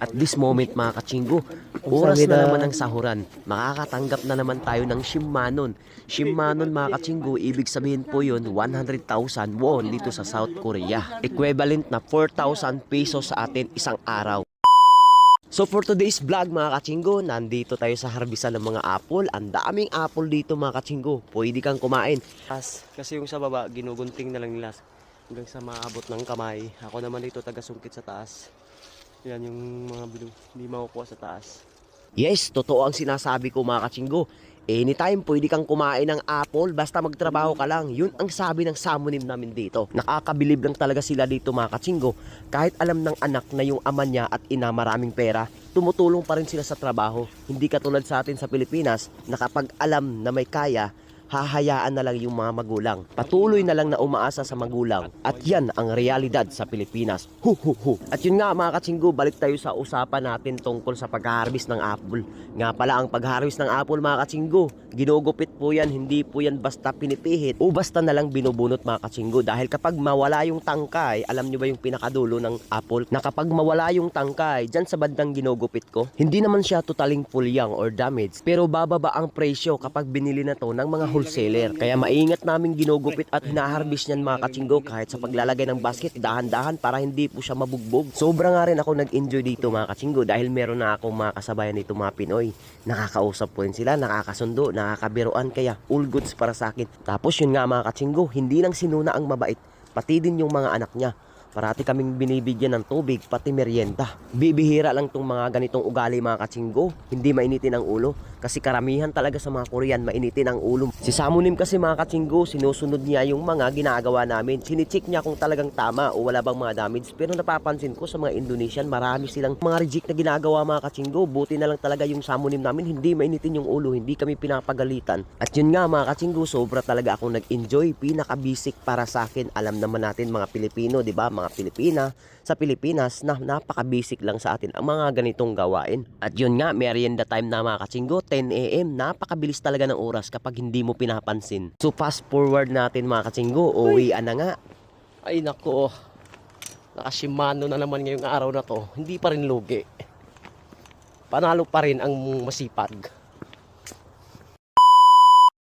At this moment mga kachinggo, oras na naman ng sahuran. Makakatanggap na naman tayo ng Shimmanon. Shimmanon mga kachinggo, ibig sabihin po yun 100,000 won dito sa South Korea. Equivalent na 4,000 pesos sa atin isang araw. So for today's vlog mga kachinggo, nandito tayo sa harbisan ng mga apple. Ang daming apple dito mga kachinggo. Pwede kang kumain. Kasi yung sa baba, ginugunting na lang nila hanggang sa maabot ng kamay. Ako naman dito taga-sungkit sa taas. Yan yung mga bilog, hindi makukuha sa taas. Yes, totoo ang sinasabi ko mga kachinggo. Anytime pwede kang kumain ng apple basta magtrabaho ka lang. Yun ang sabi ng samunim namin dito. Nakakabilib lang talaga sila dito mga kachinggo. Kahit alam ng anak na yung ama niya at ina maraming pera, tumutulong pa rin sila sa trabaho. Hindi katulad sa atin sa Pilipinas na kapag alam na may kaya, hahayaan na lang yung mga magulang. Patuloy na lang na umaasa sa magulang. At yan ang realidad sa Pilipinas. At yun nga mga kachinggo, balik tayo sa usapan natin tungkol sa pag-harvest ng apple. Nga pala ang pag-harvest ng apple mga kachinggo, ginugupit po yan, hindi po yan basta pinipihit o basta na lang binubunot mga kachinggo. Dahil kapag mawala yung tangkay, alam nyo ba yung pinakadulo ng apple? Na kapag mawala yung tangkay, dyan sa bandang ginugupit ko, hindi naman siya totaling full young or damaged. Pero bababa ang presyo kapag binili na to ng mga wholesaler. Kaya maingat namin ginugupit at hinaharvest niyan mga kachinggo kahit sa paglalagay ng basket, dahan-dahan para hindi po siya mabugbog. Sobra nga rin ako nag-enjoy dito mga kachinggo dahil meron na akong mga kasabayan dito mga Pinoy. Nakakausap po rin sila, nakakasundo, nakakabiruan, kaya all goods para sa akin. Tapos yun nga mga kachinggo, hindi lang sinuna ang mabait, pati din yung mga anak niya. Parati kaming binibigyan ng tubig, pati merienda. Bibihira lang tong mga ganitong ugali mga kachinggo. Hindi mainitin ang ulo. Kasi karamihan talaga sa mga Korean, mainitin ang ulo. Si Samunim kasi mga kachinggo, sinusunod niya yung mga ginagawa namin. Sinicheck niya kung talagang tama o wala bang mga damage. Pero napapansin ko sa mga Indonesian, marami silang mga reject na ginagawa mga kachinggo. Buti na lang talaga yung Samunim namin, hindi mainitin yung ulo. Hindi kami pinapagalitan. At yun nga mga kachinggo, sobra talaga akong nag-enjoy. Pinaka-basic para sa akin. Alam naman natin mga Pilipino, di ba? Mga Pilipina, sa Pilipinas na napaka-basic lang sa atin ang mga ganitong gawain. At yun nga, merienda time na mga kachinggo, 10 AM, napakabilis talaga ng oras kapag hindi mo pinapansin. So fast forward natin mga kachinggo, uwian na nga. Ay nako, naka-Shimano na naman ngayong araw na to, hindi pa rin lugi. Panalo pa rin ang masipag.